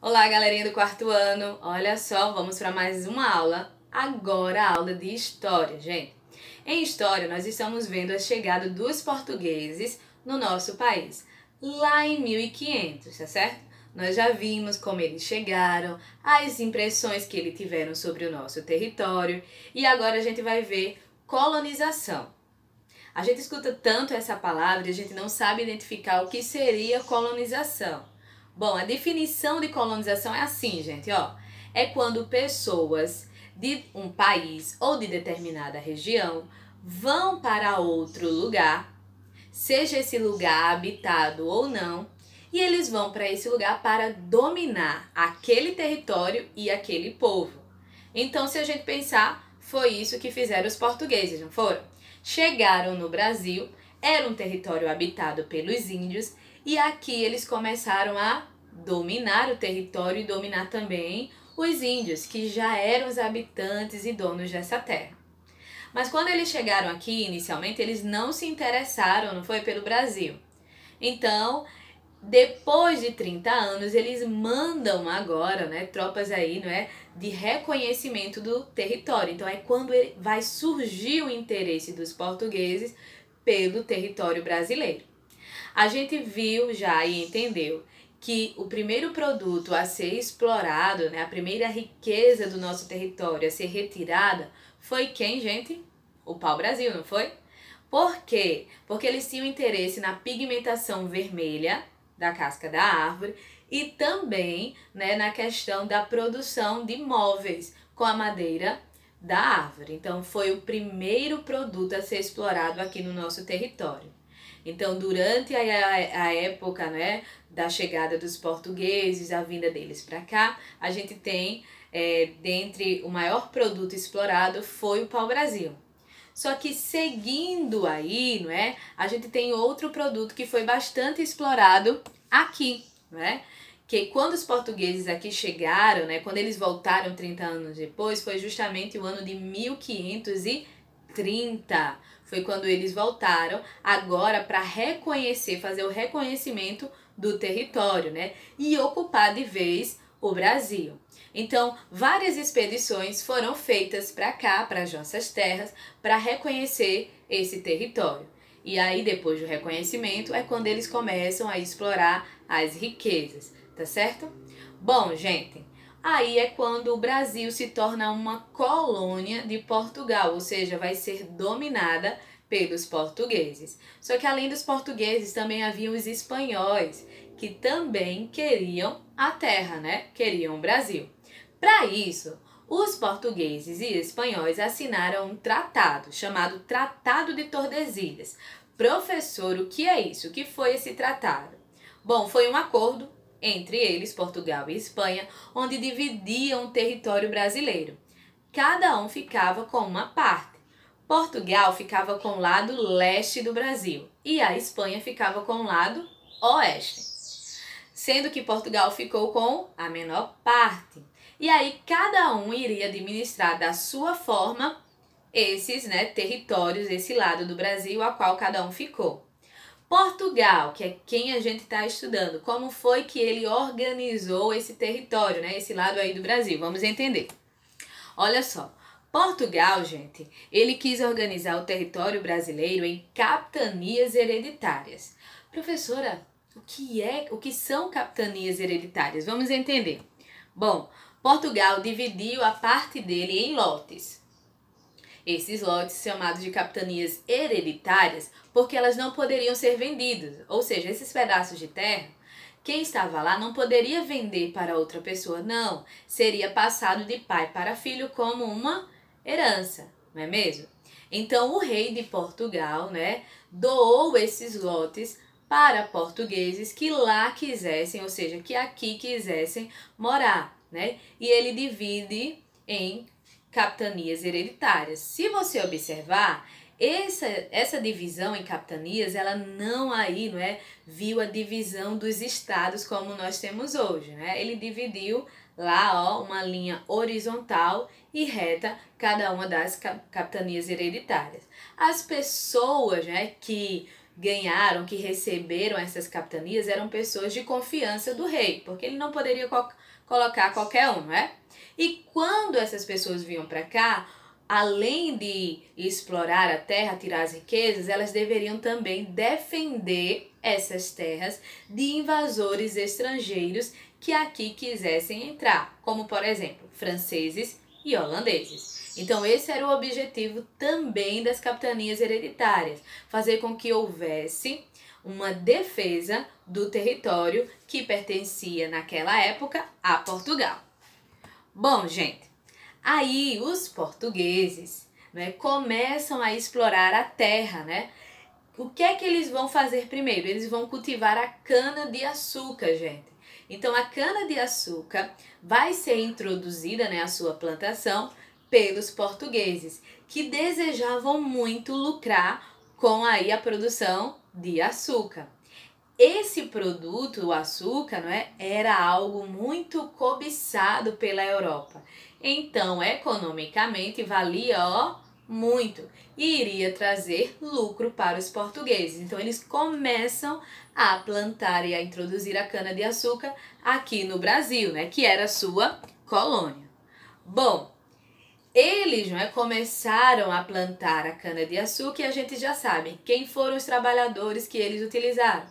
Olá, galerinha do quarto ano! Olha só, vamos para mais uma aula, agora a aula de História, gente. Em História, nós estamos vendo a chegada dos portugueses no nosso país, lá em 1500, tá certo? Nós já vimos como eles chegaram, as impressões que eles tiveram sobre o nosso território e agora a gente vai ver colonização. A gente escuta tanto essa palavra e a gente não sabe identificar o que seria colonização. Bom, a definição de colonização é assim, gente, ó. É quando pessoas de um país ou de determinada região vão para outro lugar, seja esse lugar habitado ou não, e eles vão para esse lugar para dominar aquele território e aquele povo. Então, se a gente pensar, foi isso que fizeram os portugueses, não foram? Chegaram no Brasil, era um território habitado pelos índios, e aqui eles começaram a dominar o território e dominar também os índios, que já eram os habitantes e donos dessa terra. Mas quando eles chegaram aqui, inicialmente, eles não se interessaram, não foi, pelo Brasil. Então, depois de 30 anos, eles mandam agora, né, tropas aí, não é, de reconhecimento do território. Então, é quando vai surgir o interesse dos portugueses pelo território brasileiro. A gente viu já e entendeu que o primeiro produto a ser explorado, né, a primeira riqueza do nosso território a ser retirada, foi quem, gente? O pau-brasil, não foi? Por quê? Porque eles tinham interesse na pigmentação vermelha da casca da árvore e também, né, na questão da produção de móveis com a madeira da árvore. Então, foi o primeiro produto a ser explorado aqui no nosso território. Então, durante a época, né, da chegada dos portugueses, a vinda deles para cá, a gente tem, dentre o maior produto explorado foi o pau-brasil. Só que seguindo aí, não é, a gente tem outro produto que foi bastante explorado aqui, não é? Que quando os portugueses aqui chegaram, né, quando eles voltaram 30 anos depois, foi justamente o ano de 1530. Foi quando eles voltaram agora para reconhecer, fazer o reconhecimento do território, né, e ocupar de vez o Brasil. Então, várias expedições foram feitas para cá, para as nossas terras, para reconhecer esse território. E aí, depois do reconhecimento, é quando eles começam a explorar as riquezas, tá certo? Bom, gente, aí é quando o Brasil se torna uma colônia de Portugal, ou seja, vai ser dominada pelos portugueses. Só que além dos portugueses, também haviam os espanhóis, que também queriam a terra, né? Queriam o Brasil. Para isso, os portugueses e espanhóis assinaram um tratado chamado Tratado de Tordesilhas. Professor, o que é isso? O que foi esse tratado? Bom, foi um acordo entre eles, Portugal e Espanha, onde dividiam o território brasileiro. Cada um ficava com uma parte. Portugal ficava com o lado leste do Brasil e a Espanha ficava com o lado oeste, sendo que Portugal ficou com a menor parte. E aí cada um iria administrar da sua forma esses, né, territórios, esse lado do Brasil a qual cada um ficou. Portugal, que é quem a gente está estudando, como foi que ele organizou esse território, né, esse lado aí do Brasil? Vamos entender. Olha só, Portugal, gente, ele quis organizar o território brasileiro em capitanias hereditárias. Professora, o que são capitanias hereditárias? Vamos entender. Bom, Portugal dividiu a parte dele em lotes. Esses lotes chamados de capitanias hereditárias porque elas não poderiam ser vendidas, ou seja, esses pedaços de terra, quem estava lá não poderia vender para outra pessoa, não, seria passado de pai para filho como uma herança, não é mesmo? Então o rei de Portugal, né, doou esses lotes para portugueses que lá quisessem, ou seja, que aqui quisessem morar, né? E ele divide em capitanias hereditárias. Se você observar, essa divisão em capitanias, ela não aí, não é, viu a divisão dos estados como nós temos hoje, né? Ele dividiu lá, ó, uma linha horizontal e reta cada uma das capitanias hereditárias. As pessoas, né, que ganharam, que receberam essas capitanias, eram pessoas de confiança do rei, porque ele não poderia colocar qualquer um, não é? E quando essas pessoas vinham para cá, além de explorar a terra, tirar as riquezas, elas deveriam também defender essas terras de invasores estrangeiros que aqui quisessem entrar, como por exemplo, franceses e holandeses. Então esse era o objetivo também das capitanias hereditárias, fazer com que houvesse uma defesa do território que pertencia naquela época a Portugal. Bom, gente, aí os portugueses, né, começam a explorar a terra, né? O que é que eles vão fazer primeiro? Eles vão cultivar a cana-de-açúcar, gente. Então, a cana-de-açúcar vai ser introduzida, né, a sua plantação, pelos portugueses, que desejavam muito lucrar com aí a produção de açúcar. Esse produto, o açúcar, não é, era algo muito cobiçado pela Europa. Então, economicamente, valia, muito, e iria trazer lucro para os portugueses. Então eles começam a plantar e a introduzir a cana-de-açúcar aqui no Brasil, né, que era a sua colônia. Bom, eles, não é, começaram a plantar a cana-de-açúcar e a gente já sabe quem foram os trabalhadores que eles utilizaram.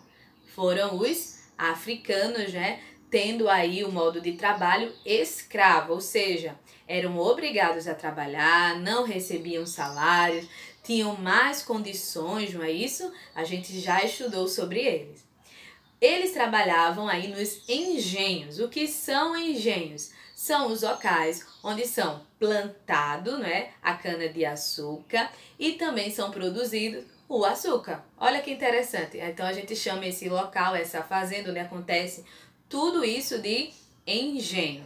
Foram os africanos, né, tendo aí o modo de trabalho escravo, ou seja, eram obrigados a trabalhar, não recebiam salários, tinham mais condições, não é isso? A gente já estudou sobre eles. Eles trabalhavam aí nos engenhos. O que são engenhos? São os locais onde são plantado, né, a cana-de-açúcar e também são produzidos o açúcar. Olha que interessante. Então a gente chama esse local, essa fazenda onde acontece tudo isso de engenho.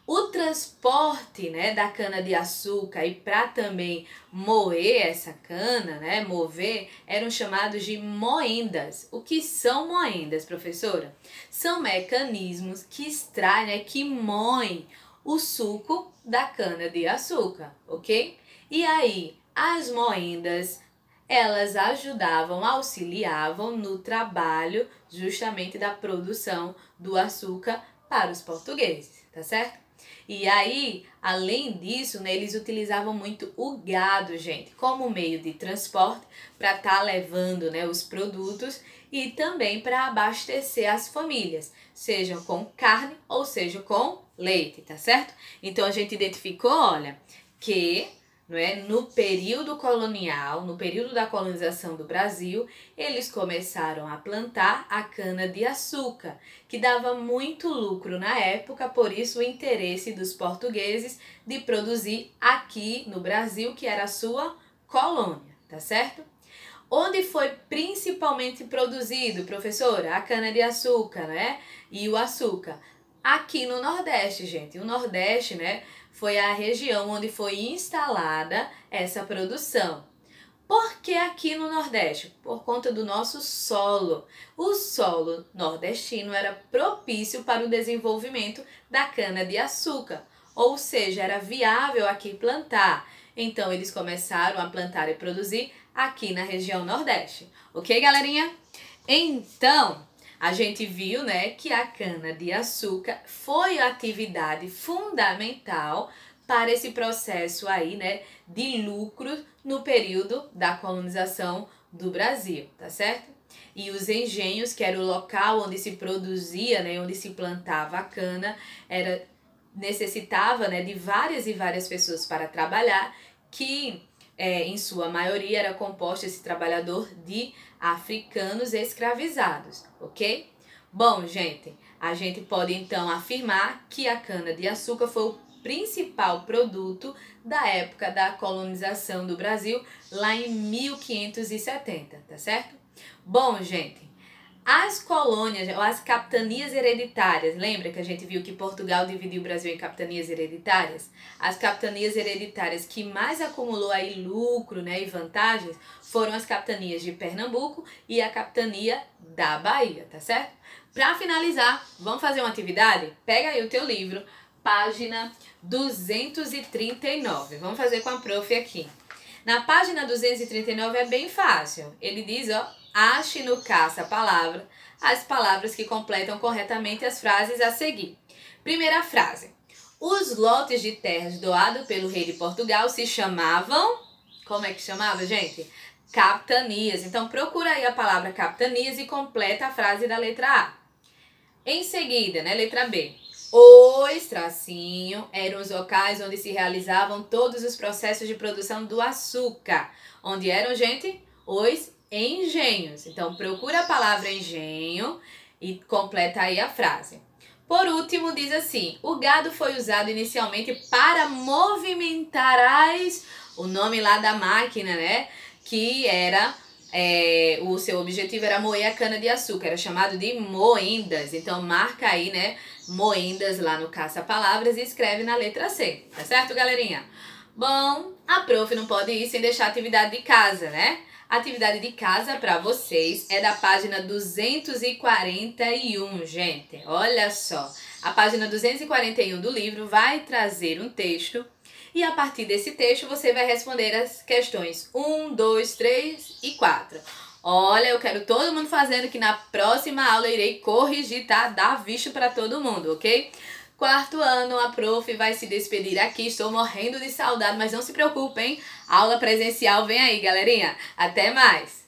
O transporte, né, da cana-de-açúcar e para também moer essa cana, né, mover, eram chamados de moendas. O que são moendas, professora? São mecanismos que extraem, né, que moem o suco da cana-de-açúcar, ok? E aí, as moendas, elas ajudavam, auxiliavam no trabalho justamente da produção do açúcar para os portugueses, tá certo? E aí, além disso, né, eles utilizavam muito o gado, gente, como meio de transporte para estar levando, né, os produtos e também para abastecer as famílias, seja com carne ou seja com leite, tá certo? Então a gente identificou, olha, que não é, no período colonial, no período da colonização do Brasil, eles começaram a plantar a cana-de-açúcar, que dava muito lucro na época, por isso o interesse dos portugueses de produzir aqui no Brasil, que era a sua colônia, tá certo? Onde foi principalmente produzido, professora, a cana-de-açúcar, né? E o açúcar? Aqui no Nordeste, gente. O Nordeste, né, foi a região onde foi instalada essa produção. Por que aqui no Nordeste? Por conta do nosso solo. O solo nordestino era propício para o desenvolvimento da cana-de-açúcar, ou seja, era viável aqui plantar. Então, eles começaram a plantar e produzir aqui na região Nordeste. Ok, galerinha? Então, a gente viu, né, que a cana-de-açúcar foi a atividade fundamental para esse processo aí, né, de lucro no período da colonização do Brasil, tá certo? E os engenhos, que era o local onde se produzia, né, onde se plantava a cana, necessitava, né, de várias e várias pessoas para trabalhar, que em sua maioria era composto esse trabalhador de africanos escravizados, ok? Bom, gente, a gente pode então afirmar que a cana-de-açúcar foi o principal produto da época da colonização do Brasil, lá em 1570, tá certo? Bom, gente, as colônias, ou as capitanias hereditárias, lembra que a gente viu que Portugal dividiu o Brasil em capitanias hereditárias? As capitanias hereditárias que mais acumulou aí lucro, né, e vantagens foram as capitanias de Pernambuco e a capitania da Bahia, tá certo? Para finalizar, vamos fazer uma atividade? Pega aí o teu livro, página 239. Vamos fazer com a prof aqui. Na página 239 é bem fácil. Ele diz, ó, ache no caça-palavra as palavras que completam corretamente as frases a seguir. Primeira frase. Os lotes de terras doados pelo rei de Portugal se chamavam... Como é que chamava, gente? Capitanias. Então, procura aí a palavra capitanias e completa a frase da letra A. Em seguida, né, letra B. Os, tracinho, eram os locais onde se realizavam todos os processos de produção do açúcar. Onde eram, gente? Os engenhos. Então, procura a palavra engenho e completa aí a frase. Por último, diz assim, o gado foi usado inicialmente para movimentar o nome lá da máquina, né? Que era... o seu objetivo era moer a cana-de-açúcar, era chamado de moendas. Então, marca aí, né, moendas lá no caça-palavras e escreve na letra C, tá certo, galerinha? Bom, a prof não pode ir sem deixar a atividade de casa, né? A atividade de casa para vocês é da página 241, gente. Olha só, a página 241 do livro vai trazer um texto e a partir desse texto você vai responder as questões 1, 2, 3 e 4. Olha, eu quero todo mundo fazendo que na próxima aula eu irei corrigir, tá? Dar visto para todo mundo, ok? Quarto ano, a prof vai se despedir aqui. Estou morrendo de saudade, mas não se preocupem, aula presencial vem aí, galerinha. Até mais!